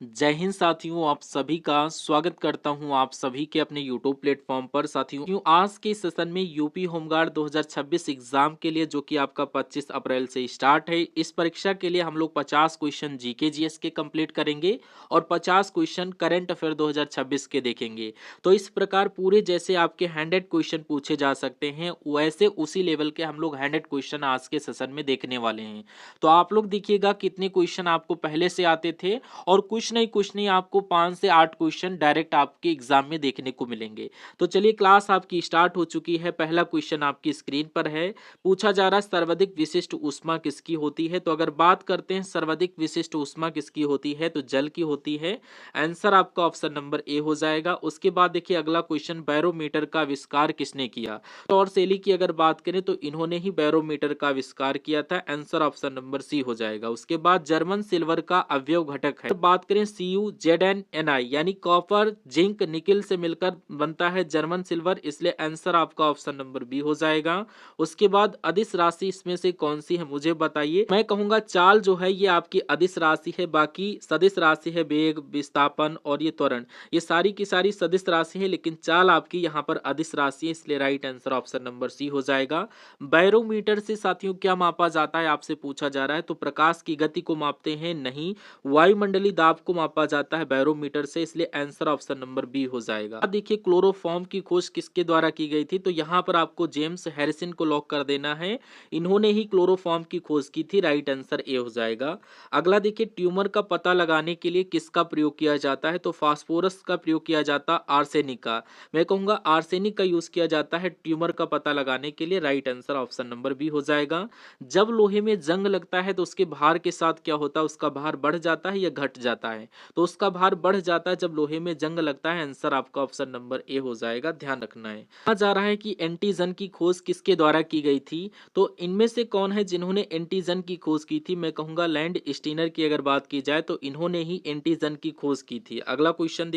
जय हिंद साथियों, आप सभी का स्वागत करता हूं आप सभी के अपने यूट्यूब प्लेटफॉर्म पर। साथियों, आज के सेशन में यूपी होमगार्ड 2026 एग्जाम के लिए जो कि आपका 25 अप्रैल से स्टार्ट है, इस परीक्षा के लिए हम लोग 50 क्वेश्चन जीके जीएस के कंप्लीट करेंगे और 50 क्वेश्चन करंट अफेयर 2026 के देखेंगे। तो इस प्रकार पूरे जैसे आपके 100 क्वेश्चन पूछे जा सकते हैं, वैसे उसी लेवल के हम लोग 100 क्वेश्चन आज के सेशन में देखने वाले हैं। तो आप लोग देखिएगा कितने क्वेश्चन आपको पहले से आते थे, और कुछ नहीं आपको 5 से 8 क्वेश्चन डायरेक्ट आपके एग्जाम में देखने को मिलेंगे। तो चलिए, क्लास आपकी स्टार्ट हो चुकी है। पहला क्वेश्चन आपकी स्क्रीन पर है। पूछा जा रहा है सर्वाधिक विशिष्ट ऊष्मा किसकी होती है। तो अगर बात करते हैं सर्वाधिक विशिष्ट ऊष्मा किसकी होती है, तो जल की होती है। आंसर आपका ऑप्शन नंबर ए हो जाएगा। उसके बाद देखिए अगला क्वेश्चन, बैरोमीटर का आविष्कार किसने किया। तो और सेली की अगर बात करें तो इन्होंने ही बैरोमीटर का आविष्कार किया था। आंसर ऑप्शन नंबर सी हो जाएगा। उसके बाद जर्मन सिल्वर का अवयव घटक है। बात करें CuZnNi यानी कॉपर जिंक निकिल से मिलकर बनता है जर्मन सिल्वर, इसलिए आंसर आपका ऑप्शन नंबर बी हो जाएगा। उसके बाद अदिश राशि इसमें से कौन सी है, मुझे बताइए। मैं कहूंगा चाल जो है ये आपकी अदिश राशि है, बाकी सदिश राशि है वेग, विस्थापन और ये त्वरण, ये सारी की सारी सदिश राशि है, लेकिन चाल आपकी यहाँ पर अदिश राशि है, इसलिए right answer option number C हो जाएगा। बैरोमीटर से साथियों क्या मापा जाता है, आपसे पूछा जा रहा है। तो प्रकाश की गति को मापते हैं, नहीं। वायुमंडलीय दाब को मापा जाता है बैरोमीटर से, इसलिए आंसर ऑप्शन नंबर बी हो जाएगा। अब देखिए क्लोरोफॉर्म की खोज किसके द्वारा की गई थी। तो यहाँ पर आपको जेम्स हैरिसन को लॉक कर देना है। इन्होंने ही क्लोरोफॉर्म की खोज की थी। राइट आंसर ए हो जाएगा। अगला देखिए, ट्यूमर का पता लगाने के लिए किसका प्रयोग किया जाता है। तो फास्फोरस का प्रयोग किया जाता है, आर्सेनिक का। मैं कहूंगा आर्सेनिक का यूज किया जाता है ट्यूमर का पता लगाने के लिए। Right answer option number B हो जाएगा। जब लोहे में जंग लगता है तो उसके भार के साथ क्या होता है, उसका भार बढ़ जाता है या घट जाता है। तो उसका भार बढ़ जाता है जब लोहे में जंग लगता है। आंसर आपका ऑप्शन नंबर ए हो जाएगा, ध्यान रखना है। कहा जा रहा है कि एंटीजन की खोज किसके द्वारा की गई थी। तो इनमें से कौन है जिन्होंने एंटीजन की खोज की थी। मैं कहूंगा लैंड स्टीनर की अगर बात की जाए तो इन्होंने ही एंटीजन की खोज की थी। अगला क्वेश्चन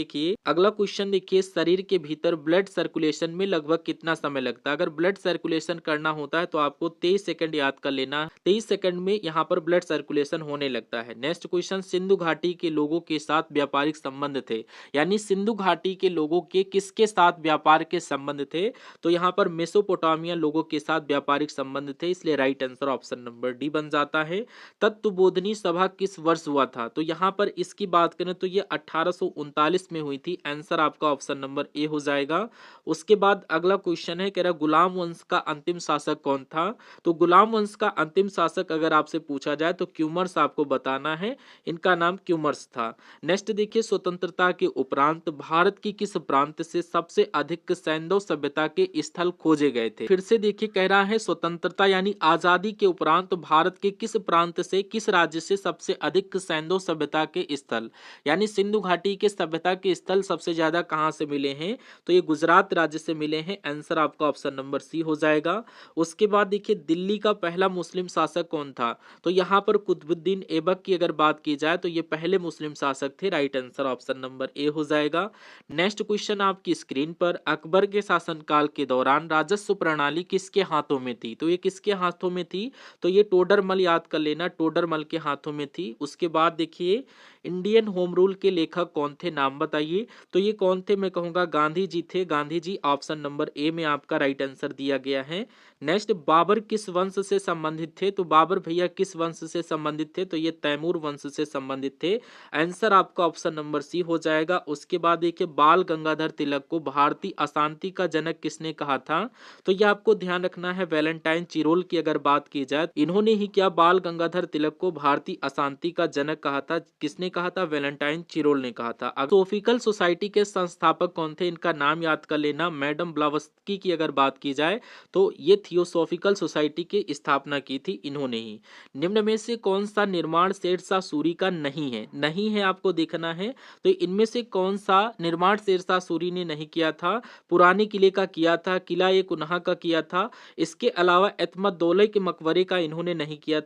देखिए, शरीर के भीतर ब्लड सर्कुलेशन में लगभग कितना समय लगता है। अगर ब्लड सर्कुलेशन करना होता है तो आपको 23 सेकंड याद कर लेना। 23 सेकंड में यहाँ पर ब्लड सर्कुलेशन होने लगता है। नेक्स्ट क्वेश्चन, सिंधु घाटी के लोगों के साथ व्यापारिक संबंध थे, यानी सिंधु घाटी के लोगों के किसके साथ व्यापार के संबंध थे। तो यहाँ पर मेसोपोटामिया लोगों के साथ व्यापारिक संबंध थे, इसलिए right answer option number D बन जाता है। तत्वबोधनी सभा किस वर्ष हुआ था। तो यहाँ पर इसकी बात करें तो ये 1839 में हुई थी। आंसर आपका ऑप्शन नंबर ए हो जाएगा। उसके बाद अगला क्वेश्चन है, कह रहा गुलाम वंश का अंतिम शासक कौन था। तो गुलाम वंश का अंतिम शासक अगर आपसे पूछा जाए तो क्यूमर्स आपको बताना है। इनका नाम क्यूमर्स था। नेक्स्ट देखिए, स्वतंत्रता के उपरांत भारत की किस प्रांत से सबसे अधिक सैंधव सभ्यता के स्थल खोजे गए थे। फिर से देखिए, कह रहा है स्वतंत्रता यानी आजादी के उपरांत भारत के किस प्रांत से, किस राज्य से सबसे अधिक सैंधव सभ्यता के स्थल, यानी सिंधु घाटी के सभ्यता के स्थल सबसे ज्यादा कहां से मिले हैं। तो ये गुजरात राज्य से मिले हैं। आंसर आपका ऑप्शन नंबर सी हो जाएगा। उसके बाद देखिए, दिल्ली का पहला मुस्लिम शासक कौन था। तो यहाँ पर कुतुबुद्दीन ऐबक की अगर बात की जाए तो ये पहले मुस्लिम शासक थे। Right answer option number A हो जाएगा। नेक्स्ट क्वेश्चन आपकी स्क्रीन पर, अकबर के शासनकाल के दौरान राजस्व प्रणाली किसके हाथों में थी। तो ये किसके हाथों में थी। तो ये टोडरमल, याद कर लेना, टोडरमल के हाथों में थी। उसके बाद देखिए, इंडियन होम रूल के लेखक कौन थे, नाम बताइए। तो ये कौन थे, मैं कहूंगा गांधी जी थे। Gandhi ji option number A में आपका राइट आंसर दिया गया है। नेक्स्ट, बाबर किस वंश से संबंधित थे। तो बाबर भैया किस वंश से संबंधित थे। तो ये तैमूर वंश से संबंधित थे। आंसर आपका ऑप्शन नंबर सी हो जाएगा। उसके बाद देखिए, बाल गंगाधर तिलक को भारतीय अशांति का जनक किसने कहा था। तो ये आपको ध्यान रखना है, वैलेंटाइन चिरोल की अगर बात की जाए, इन्होंने ही क्या बाल गंगाधर तिलक को भारतीय अशांति का जनक कहा था। किसने कहा था, वैलेंटाइन चिरोल ने कहा था। थियोसॉफिकल सोसाइटी के संस्थापक कौन थे, इनका नाम याद कर लेना। मैडम ब्लावत्स्की की अगर बात की जाए तो ये थियोसॉफिकल सोसाइटी की स्थापना की थी इन्होंने ही। निम्न में से कौन सा निर्माण शेरशाह सूरी का नहीं है, नहीं है आपको देखना है। तो इनमें से कौन सा निर्माण शेरशाह सूरी ने नहीं किया था। पुराने किले का किया था, किला ए कुनहा का किया था। इसके अलावा एतमद्दौला के मकबरे का इन्होंने नहीं किया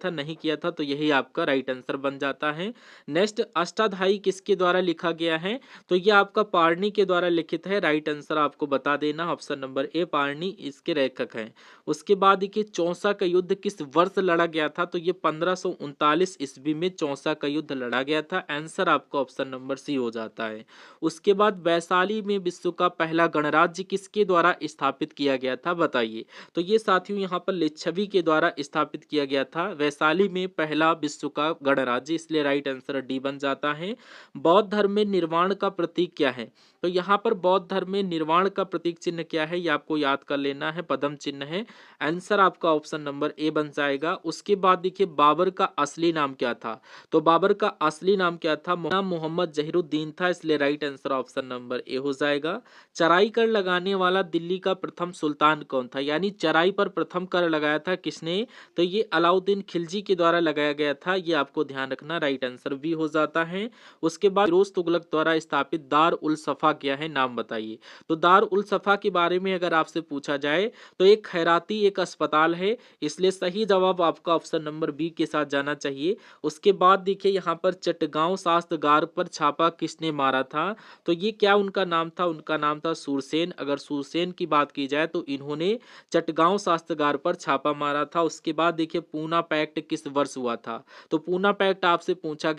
था, तो यही आपका राइट आंसर बन जाता है। नेक्स्ट, अष्टाध्यायी किसके द्वारा लिखा गया है? तो ये आपका पाणिनि के द्वारा लिखित है। राइट आंसर आपको बता देना ऑप्शन नंबर ए पाणिनि इसके लेखक हैं। उसके बाद देखिए चौसा का युद्ध किस वर्ष लड़ा गया था? तो ये 1539 ईस्वी में चौसा का युद्ध लड़ा गया था। आंसर आपका ऑप्शन नंबर सी हो जाता है। उसके बाद वैशाली में विश्व का पहला गणराज्य किसके द्वारा स्थापित किया गया था? बताइए। तो ये साथियों यहाँ पर लिच्छवी के द्वारा स्थापित किया गया था वैशाली में पहला विश्व का गणराज्य, इसलिए राइट आंसर डी बन जाता है। बौद्ध धर्म में निर्वाण का प्रतीक क्या है? तो यहाँ पर बौद्ध धर्म में निर्वाण का प्रतीक चिन्ह क्या है ये आपको याद कर लेना है, पद्म चिन्ह है। आंसर आपका ऑप्शन नंबर ए बन जाएगा। उसके बाद देखिए बाबर का असली नाम क्या था? तो बाबर का असली नाम क्या था? नाम मोहम्मद जहीरुद्दीन था, इसलिए right answer option number A हो जाएगा। चराई कर लगाने वाला दिल्ली का प्रथम सुल्तान कौन था? यानी चराई पर प्रथम कर लगाया था किसने? तो ये अलाउद्दीन खिलजी के द्वारा लगाया गया था, ये आपको ध्यान रखना। राइट आंसर बी हो जाता है। उसके बाद फिरोज तुगलक द्वारा स्थापित दार उल सफा क्या है? नाम बताइए। तो दार उल सफा के बारे में अगर आपसे पूछा जाए तो एक खैराती एक अस्पताल है, इसलिए सही जवाब आपका ऑप्शन नंबर बी के साथ जाना चाहिए। उसके बाद देखिए यहाँ पर चटगांव शास्त्रागार पर छापा किसने मारा था? तो ये क्या उनका नाम था? उनका नाम था सूरसेन। अगर सूरसेन की बात की जाए तो इन्होंने चटगांव शास्त्रागार पर छापा मारा था। उसके बाद देखिए पूना पैक्ट किस वर्ष हुआ था? तो पूना पैक्ट आपसे पूछा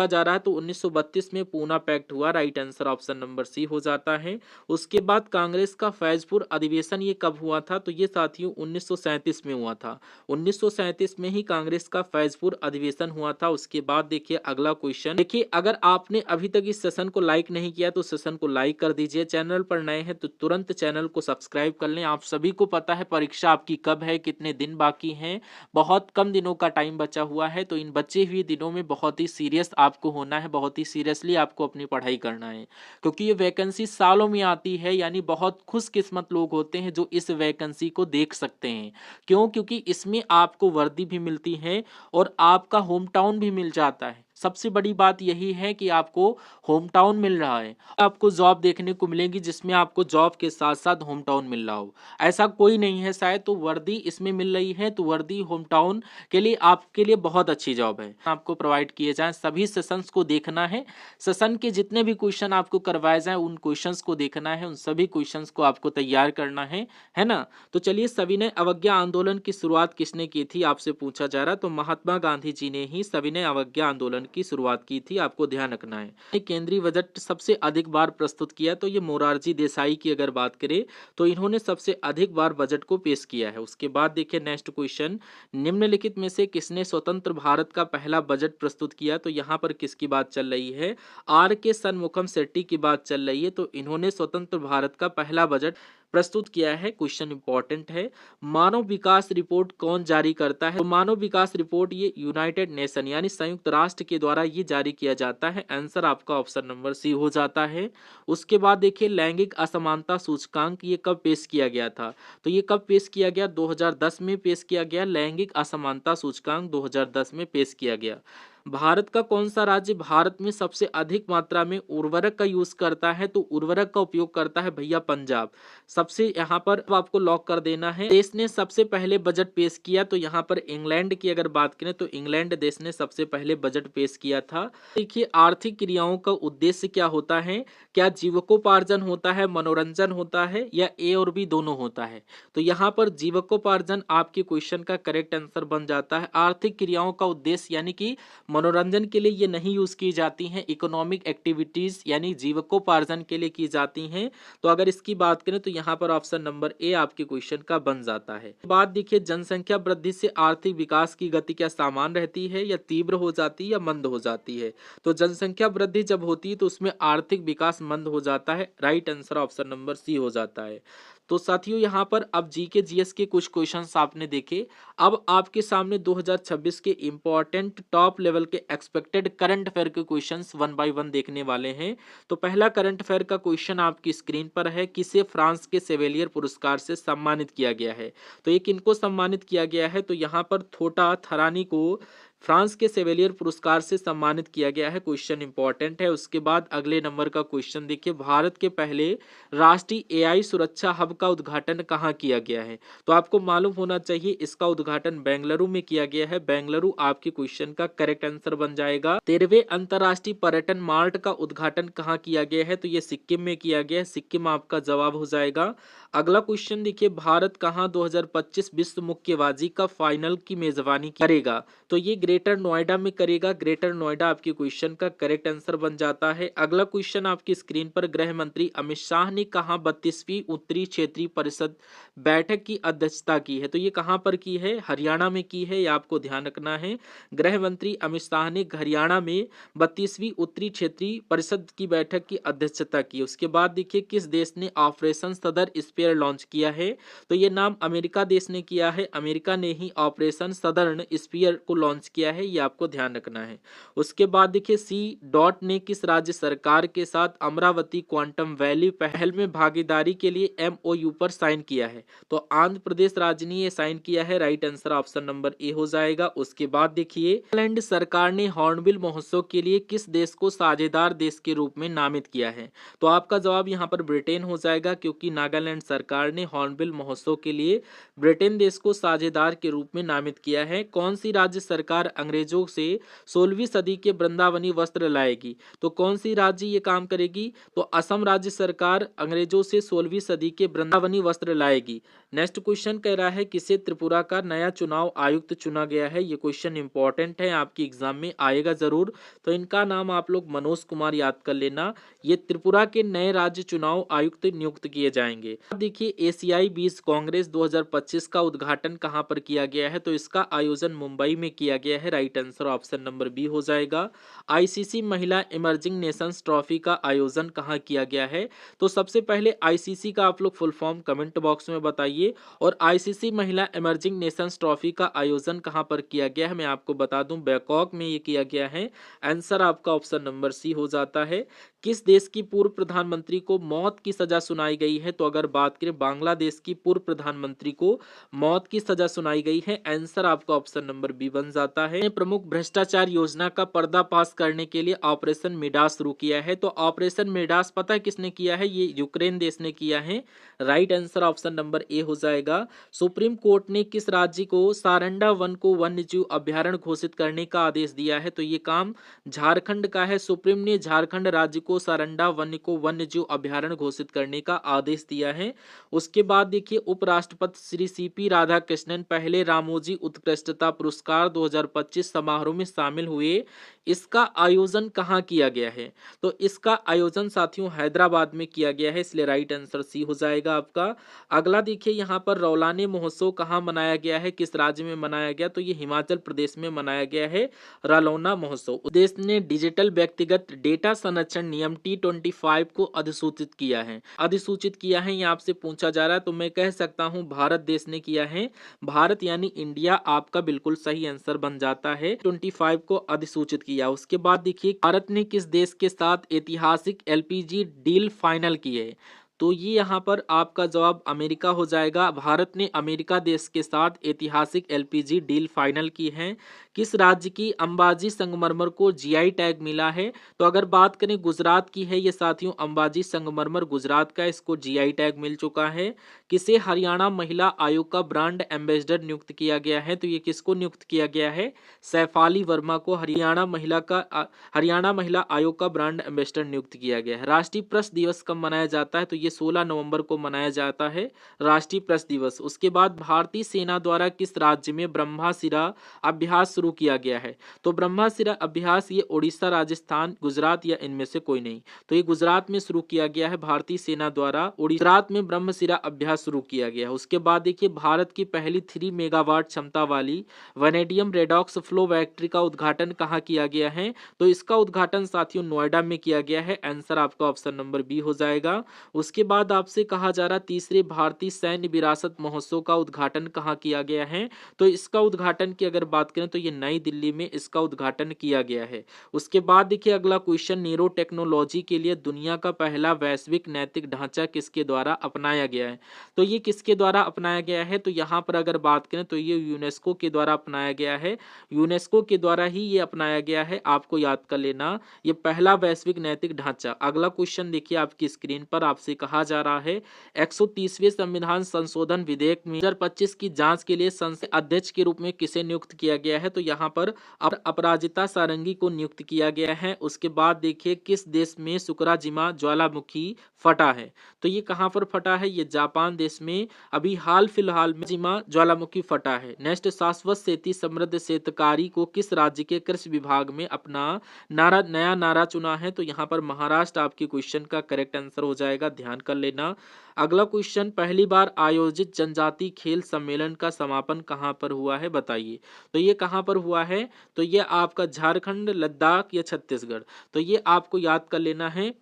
जा रहा है, तो 1932 में पूना पैक्ट हुआ। Right answer option number C हो जाता है। उसके बाद कांग्रेस का फैजपुर अधिवेशन ये कब हुआ था? तो ये साथियों 1937 में हुआ था। 1937 में ही कांग्रेस का फैजपुर अधिवेशन हुआ था। उसके बाद देखिए अगला क्वेश्चन, देखिए अगर आपने अभी तक इस सेशन को लाइक नहीं किया तो सेशन को लाइक कर दीजिए। चैनल पर नए हैं तो तुरंत चैनल को सब्सक्राइब कर लें। आप सभी को पता है परीक्षा आपकी कब है, कितने दिन बाकी हैं, बहुत कम दिनों का टाइम बचा हुआ है। तो इन बचे हुए दिनों में बहुत ही सीरियस आपको होना है, बहुत ही सीरियसली आपको अपनी पढ़ाई करना है, क्योंकि ये वैकेंसी सालों में आती है। यानी बहुत खुशकिस्मत लोग होते हैं जो इस वैकेंसी को देख सकते हैं। क्यों? क्योंकि इसमें आपको वर्दी भी मिलती है और आपका होम टाउन भी मिल जाता है। सबसे बड़ी बात यही है कि आपको होम टाउन मिल रहा है। आपको जॉब देखने को मिलेगी जिसमें आपको जॉब के साथ साथ होम टाउन मिल रहा हो, ऐसा कोई नहीं है शायद। तो वर्दी इसमें मिल रही है, तो वर्दी होम टाउन के लिए आपके लिए बहुत अच्छी जॉब है, आपको प्रोवाइड किए जाएं। सभी सेशंस को देखना है, सेशन के जितने भी क्वेश्चन आपको करवाए जाएं उन क्वेश्चंस को देखना है, उन सभी क्वेश्चंस को आपको तैयार करना है ना। तो चलिए, सविनय अवज्ञा आंदोलन की शुरुआत किसने की थी आपसे पूछा जा रहा है। तो महात्मा गांधी जी ने ही सविनय अवज्ञा आंदोलन की शुरुआत की थी, आपको ध्यान रखना है। केंद्रीय बजट सबसे अधिक बार प्रस्तुत किया, तो ये मोरारजी देसाई की अगर बात करें तो इन्होंने सबसे अधिक बार बजट को पेश किया है। उसके बाद देखिए नेक्स्ट क्वेश्चन, निम्नलिखित में से किसने स्वतंत्र भारत का पहला बजट प्रस्तुत किया? तो यहाँ पर किसकी बात चल रही है? आर के शनमुखम शेट्टी की बात चल रही है। तो इन्होंने स्वतंत्र भारत का पहला बजट प्रस्तुत किया है। क्वेश्चन इंपॉर्टेंट है। मानव विकास रिपोर्ट कौन जारी करता है? तो मानव विकास रिपोर्ट ये यूनाइटेड नेशन यानी संयुक्त राष्ट्र के द्वारा ये जारी किया जाता है। आंसर आपका ऑप्शन नंबर सी हो जाता है। उसके बाद देखिए लैंगिक असमानता सूचकांक ये कब पेश किया गया था? तो ये कब पेश किया गया? 2010 में पेश किया गया। लैंगिक असमानता सूचकांक 2010 में पेश किया गया। भारत का कौन सा राज्य भारत में सबसे अधिक मात्रा में उर्वरक का यूज करता है? तो उर्वरक का उपयोग करता है भैया पंजाब। सबसे यहाँ पर आपको लॉक कर देना है। देश ने सबसे पहले बजट पेश किया, तो यहाँ पर इंग्लैंड की अगर बात करें तो इंग्लैंड देश ने सबसे पहले बजट पेश किया था। देखिए आर्थिक क्रियाओं का उद्देश्य क्या होता है? क्या जीविकोपार्जन होता है, मनोरंजन होता है, या ए और बी दोनों होता है? तो यहाँ पर जीविकोपार्जन आपके क्वेश्चन का करेक्ट आंसर बन जाता है। आर्थिक क्रियाओं का उद्देश्य यानी कि मनोरंजन के लिए ये नहीं यूज की जाती हैं, इकोनॉमिक एक्टिविटीज यानी जीविकोपार्जन के लिए की जाती हैं। तो अगर इसकी बात करें तो यहाँ पर ऑप्शन नंबर ए आपके क्वेश्चन का बन जाता है। बात देखिए, जनसंख्या वृद्धि से आर्थिक विकास की गति क्या समान रहती है, या तीव्र हो जाती है, या मंद हो जाती है? तो जनसंख्या वृद्धि जब होती है तो उसमें आर्थिक विकास मंद हो जाता है। Right answer option number C हो जाता है। तो साथियों यहाँ पर अब जीके जीएस के कुछ क्वेश्चंस आपने देखे। अब आपके सामने 2026 के इंपॉर्टेंट टॉप लेवल के एक्सपेक्टेड करंट अफेयर के क्वेश्चंस वन बाय वन देखने वाले हैं। तो पहला करंट अफेयर का क्वेश्चन आपकी स्क्रीन पर है, किसे फ्रांस के सेवेलियर पुरस्कार से सम्मानित किया गया है? तो ये किनको सम्मानित किया गया है? तो यहाँ पर थोटा थरानी को फ्रांस के सेवेलियर पुरस्कार से सम्मानित किया गया है। क्वेश्चन इंपॉर्टेंट है। उसके बाद अगले नंबर का क्वेश्चन देखिए, भारत के पहले राष्ट्रीय एआई सुरक्षा हब का उद्घाटन कहाँ किया गया है? तो आपको मालूम होना चाहिए, इसका उद्घाटन बेंगलुरु में किया गया है। बेंगलुरु आपके क्वेश्चन का करेक्ट आंसर बन जाएगा। 13वें अंतर्राष्ट्रीय पर्यटन मार्ट का उद्घाटन कहाँ किया गया है? तो ये सिक्किम में किया गया है। सिक्किम आपका जवाब हो जाएगा। अगला क्वेश्चन देखिए, भारत कहाँ 2025 विश्व मुक्केबाजी का फाइनल की मेजबानी करेगा? तो ये ग्रेटर नोएडा में करेगा। ग्रेटर नोएडा आपके क्वेश्चन का करेक्ट आंसर बन जाता है। अगला क्वेश्चन आपकी स्क्रीन पर, गृह मंत्री अमित शाह ने कहाँ 32वीं उत्तरी क्षेत्रीय परिषद बैठक की अध्यक्षता की है? तो ये कहाँ पर की है? हरियाणा में की है, ये आपको ध्यान रखना है। गृह मंत्री अमित शाह ने हरियाणा में 32वीं उत्तरी क्षेत्रीय परिषद की बैठक की अध्यक्षता की। उसके बाद देखिए, किस देश ने ऑपरेशन सदर स्पेयर लॉन्च किया है? तो ये नाम अमेरिका देश ने किया है। अमेरिका ने ही ऑपरेशन सदर्न स्पीयर को लॉन्च किया है, ये आपको ध्यान रखना है। उसके बाद देखिए, सी डॉट ने किस राज्य सरकार के साथ अमरावती क्वांटम वैली पहल में भागीदारी के लिए एमओयू पर साइन किया है? तो आंध्र प्रदेश राज्य ने ये साइन किया है। Right answer option number A हो जाएगा। उसके बाद देखिए, नागालैंड सरकार ने हॉर्नबिल महोत्सव के लिए किस देश को साझेदार देश के रूप में नामित किया है? तो आपका जवाब यहाँ पर ब्रिटेन हो जाएगा, क्योंकि नागालैंड सरकार ने हॉर्नबिल महोत्सव के लिए ब्रिटेन देश को साझेदार के रूप में नामित किया है। कौन सी राज्य सरकार अंग्रेजों से 16वीं सदी के वृंदावनी वस्त्र लाएगी? तो कौन सी राज्य ये काम करेगी? तो असम राज्य सरकार अंग्रेजों से 16वीं सदी के वृंदावनी वस्त्र लाएगी। नेक्स्ट क्वेश्चन कह रहा है, किसे त्रिपुरा का नया चुनाव आयुक्त चुना गया है? ये क्वेश्चन इंपॉर्टेंट है, आपकी एग्जाम में आएगा जरूर। तो इनका नाम आप लोग मनोज कुमार याद कर लेना। ये त्रिपुरा के नए राज्य चुनाव आयुक्त नियुक्त किए जाएंगे। अब देखिए, एशियाई बीज कांग्रेस 2025 का उद्घाटन कहां पर किया गया है? तो इसका आयोजन मुंबई में किया गया है। Right answer option number B हो जाएगा। आईसीसी महिला इमर्जिंग नेशंस ट्रॉफी का आयोजन कहां किया गया है? तो सबसे पहले आईसीसी का आप लोग फुल फॉर्म कमेंट बॉक्स में बताइए, और आईसीसी महिला इमर्जिंग नेशंस ट्रॉफी का आयोजन कहां पर किया गया है? मैं आपको बता दूं, बैंकॉक में ये किया गया है। आंसर आपका ऑप्शन नंबर सी हो जाता है। किस देश की पूर्व प्रधानमंत्री को मौत की सजा सुनाई गई है? तो अगर बात करें, बांग्लादेश की पूर्व प्रधानमंत्री को मौत की सजा सुनाई गई है। आंसर आपका ऑप्शन नंबर बी बन जाता है। प्रमुख भ्रष्टाचार योजना का पर्दाफाश करने के लिए ऑपरेशन मिडास शुरू किया है। तो ऑपरेशन मिडास पता है किसने किया है? ये यूक्रेन देश ने किया है। Right answer option number A हो जाएगा। सुप्रीम कोर्ट ने किस राज्य को सारंडा वन को वन्यजीव अभ्यारण्य घोषित करने का आदेश दिया है? तो ये काम झारखंड का है। सुप्रीम ने झारखंड राज्य को सारंडा वन्य को वन्यजीव अभ्यारण्य घोषित करने का आदेश दिया है। उसके बाद देखिए, उपराष्ट्रपति श्री सीपी राधाकृष्णन पहले रामोजी उत्कृष्टता पुरस्कार 2025 समारोह में शामिल हुए। इसका आयोजन कहाँ किया गया है? तो इसका आयोजन साथियों हैदराबाद में किया गया है, इसलिए राइट आंसर सी हो जाएगा आपका। अगला देखिए, यहाँ पर रौलाने महोत्सव कहाँ मनाया गया है, किस राज्य में मनाया गया? तो ये हिमाचल प्रदेश में मनाया गया है, रलौना महोत्सव। देश ने डिजिटल व्यक्तिगत डेटा संरक्षण नियम T25 को अधिसूचित किया है। अधिसूचित किया है, ये आपसे पूछा जा रहा है, तो मैं कह सकता हूँ भारत देश ने किया है। भारत यानी इंडिया आपका बिल्कुल सही आंसर बन जाता है। 25 को अधिसूचित किया। उसके बाद देखिए, भारत ने किस देश के साथ ऐतिहासिक एलपीजी डील फाइनल की है? तो ये यहाँ पर आपका जवाब अमेरिका हो जाएगा। भारत ने अमेरिका देश के साथ ऐतिहासिक एलपीजी डील फाइनल की है। किस राज्य की अंबाजी संगमरमर को जीआई टैग मिला है? तो अगर बात करें, गुजरात की है ये साथियों, अंबाजी संगमरमर गुजरात का, इसको जीआई टैग मिल चुका है। किसे हरियाणा महिला आयोग का ब्रांड एम्बेसडर नियुक्त किया गया है? तो ये किसको नियुक्त किया गया है? सैफाली वर्मा को हरियाणा महिला आयोग का ब्रांड एम्बेसडर नियुक्त किया गया है। राष्ट्रीय प्रेस दिवस कब मनाया जाता है? तो ये 16 नवंबर को मनाया जाता है, राष्ट्रीय प्रेस दिवस। उसके बाद भारतीय सेना द्वारा किस राज्य में ब्रह्मासिरा अभ्यास शुरू किया गया है? तो ब्रह्मासिरा अभ्यास ये उड़ीसा, राजस्थान, गुजरात या इनमें से कोई नहीं। तो ये गुजरात में शुरू किया गया है, भारतीय सेना द्वारा गुजरात में ब्रह्मसिरा अभ्यास शुरू किया गया है। उसके बाद देखिए, भारत की पहली 3 मेगावाट क्षमता वाली वैनेडियम रेडॉक्स फ्लो फैक्ट्री का उद्घाटन कहाँ किया गया है? तो इसका उद्घाटन साथियों नोएडा में किया गया है। आंसर आपका ऑप्शन नंबर बी हो जाएगा। उसके उसके बाद आपसे कहा जा रहा तीसरे भारतीय सैन्य विरासत महोत्सव का उद्घाटन कहाँ किया गया है, तो इसका उद्घाटन की अगर बात करें तो ये नई दिल्ली में इसका उद्घाटन किया गया है। उसके बाद देखिए अगला क्वेश्चन, न्यूरो टेक्नोलॉजी के लिए दुनिया का पहला वैश्विक नैतिक ढांचा किसके द्वारा अपनाया गया है, तो ये किसके द्वारा अपनाया गया है, तो यहाँ पर अगर बात करें तो ये यूनेस्को के द्वारा अपनाया गया है। यूनेस्को के द्वारा ही ये अपनाया गया है, आपको याद कर लेना, ये पहला वैश्विक नैतिक ढांचा। अगला क्वेश्चन देखिए आपकी स्क्रीन पर, आपसे कहा जा रहा है 130वें संविधान संशोधन विधेयक में 2025 की जांच के लिए संसद अध्यक्ष के रूप में किसे नियुक्त किया गया है, तो यहाँ पर अपराजिता सारंगी को नियुक्त किया गया है। उसके बाद देखिए किस देश में सुकराजिमा ज्वालामुखी फटा है, तो ये कहाँ पर फटा है, ये जापान देश में अभी हाल फिलहाल में जिमा ज्वालामुखी फटा है। नेक्स्ट, शाश्वत खेती समृद्ध शेतकारी को किस राज्य के कृषि विभाग में अपना नया नारा चुना है, तो यहाँ पर महाराष्ट्र आपके क्वेश्चन का करेक्ट आंसर हो जाएगा, ध्यान कर लेना। अगला क्वेश्चन, पहली बार आयोजित जनजातीय खेल सम्मेलन का समापन कहाँ पर हुआ है बताइए, तो ये कहाँ पर हुआ है, तो ये आपका झारखंड, लद्दाख या छत्तीसगढ़, तो ये आपको याद कर लेना है,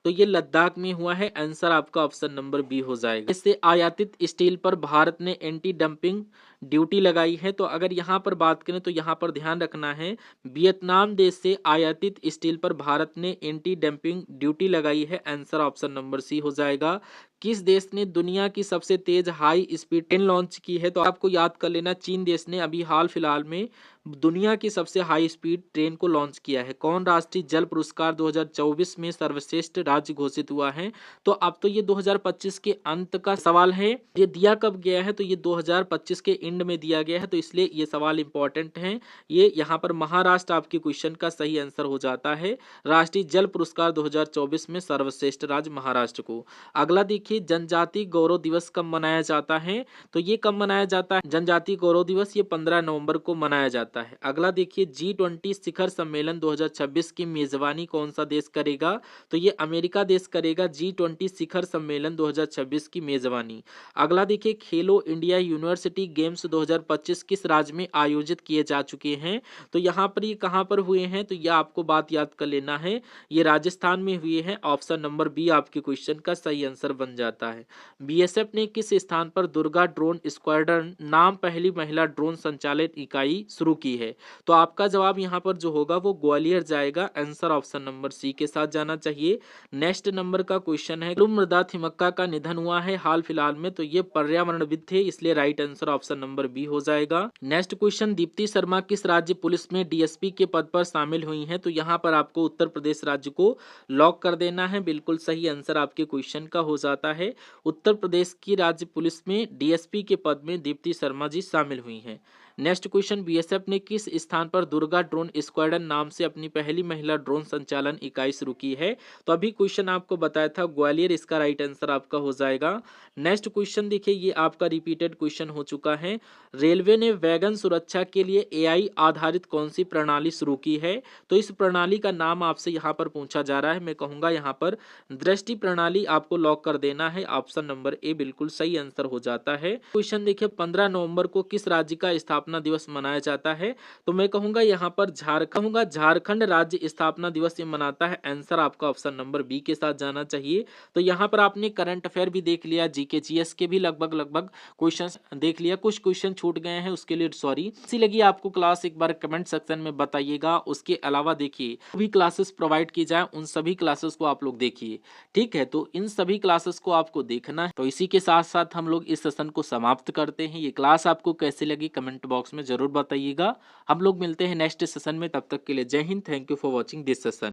तो ये लद्दाख में हुआ है। आंसर आपका ऑप्शन नंबर बी हो जाएगा। इससे आयातित स्टील पर भारत ने एंटी डंपिंग ड्यूटी लगाई है, तो अगर यहाँ पर बात करें तो यहाँ पर ध्यान रखना है, वियतनाम देश से आयातित स्टील पर भारत ने एंटी डंपिंग ड्यूटी लगाई है। आंसर ऑप्शन नंबर सी हो जाएगा। किस देश ने दुनिया की सबसे तेज हाई स्पीड ट्रेन लॉन्च की है, तो आपको याद कर लेना, चीन देश ने अभी हाल फिलहाल में दुनिया की सबसे हाई स्पीड ट्रेन को लॉन्च किया है। कौन राष्ट्रीय जल पुरस्कार 2024 में सर्वश्रेष्ठ राज्य घोषित हुआ है, तो अब तो ये 2025 के अंत का सवाल है, ये दिया कब गया है, तो ये 2025 के एंड में दिया गया है, तो इसलिए ये सवाल इंपॉर्टेंट है। ये यहाँ पर महाराष्ट्र आपके क्वेश्चन का सही आंसर हो जाता है, राष्ट्रीय जल पुरस्कार 2024 में सर्वश्रेष्ठ राज्य महाराष्ट्र को। अगला देखिए, जनजातीय गौरव दिवस कब मनाया जाता है, तो ये कब मनाया जाता है, जनजातीय गौरव दिवस ये 15 नवंबर को मनाया जाता है। अगला देखिए, G20 शिखर सम्मेलन 2026 की मेजबानी कौन सा देश करेगा, तो ये अमेरिका देश करेगा G20 शिखर सम्मेलन 2026 की मेजबानी। अगला देखिए, खेलो इंडिया यूनिवर्सिटी गेम्स 2025 किस राज्य में आयोजित किए जा चुके हैं, तो यहाँ पर ये कहाँ पर हुए हैं, तो यह आपको बात याद कर लेना है, ये राजस्थान में हुए हैं। ऑप्शन नंबर बी आपके क्वेश्चन का सही आंसर बन जाता है। बीएसएफ ने किस स्थान पर दुर्गा ड्रोन स्क्वाड्रन नाम पहली महिला ड्रोन संचालित इकाई शुरू की है, तो आपका जवाब यहाँ पर जो होगा वो ग्वालियर जाएगा। आंसर ऑप्शन नंबर सी के साथ जाना चाहिए। नेक्स्ट नंबर का क्वेश्चन है, मृदा थिमक्का का निधन हुआ है हाल फिलहाल में, तो ये पर्यावरणविद थे, इसलिए right answer option number B हो जाएगा। नेक्स्ट क्वेश्चन, दीप्ति शर्मा किस राज्य पुलिस में डीएसपी के पद पर शामिल हुई हैं, तो यहाँ पर आपको उत्तर प्रदेश राज्य को लॉक कर देना है, बिल्कुल सही आंसर आपके क्वेश्चन का हो जाता है। उत्तर प्रदेश की राज्य पुलिस में डीएसपी के पद में दीप्ति शर्मा जी शामिल हुई हैं। नेक्स्ट क्वेश्चन, बीएसएफ ने किस स्थान पर दुर्गा ड्रोन स्क्वाड्रन नाम से अपनी पहली महिला ड्रोन संचालन इकाई शुरू की है, तो अभी क्वेश्चन आपको बताया था ग्वालियर, इसका राइट आंसर आपका हो जाएगा। नेक्स्ट क्वेश्चन देखिए, ये आपका रिपीटेड क्वेश्चन हो चुका है, रेलवे ने वैगन सुरक्षा के लिए एआई आधारित कौन सी प्रणाली शुरू की है, तो इस प्रणाली का नाम आपसे यहाँ पर पूछा जा रहा है, मैं कहूँगा यहाँ पर दृष्टि प्रणाली आपको लॉक कर देना है। ऑप्शन नंबर ए बिल्कुल सही आंसर हो जाता है। क्वेश्चन देखिए, 15 नवंबर को किस राज्य का स्थापना दिवस मनाया जाता है, तो मैं कहूंगा यहाँ पर झारखंड राज्य स्थापना दिवस ये मनाता है। आंसर आपका ऑप्शन नंबर बी के साथ जाना चाहिए। तो यहाँ पर आपने करंट अफेयर भी देख लिया, जीके जीएस के भी लगभग क्वेश्चंस देख लिया, कुछ क्वेश्चन छूट गए हैं उसके लिए सॉरी। अच्छी लगी आपको क्लास एक बार कमेंट सेक्शन में बताइएगा। उसके अलावा देखिए भी क्लासेस प्रोवाइड की जाए, उन सभी क्लासेस को आप लोग देखिए, ठीक है, तो इन सभी क्लासेस को आपको देखना है। तो इसी के साथ साथ हम लोग इस सेशन को समाप्त करते हैं। ये क्लास आपको कैसी लगी कमेंट बॉक्स में जरूर बताइएगा। हम लोग मिलते हैं नेक्स्ट सेशन में, तब तक के लिए जय Hind, thank you for watching this session.